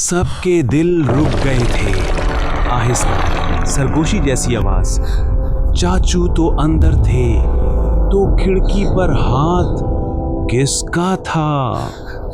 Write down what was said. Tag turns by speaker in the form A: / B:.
A: सबके दिल रुक गए थे। आहिस्ता सरगोशी जैसी आवाज, चाचू तो अंदर थे, तो खिड़की पर हाथ किसका था?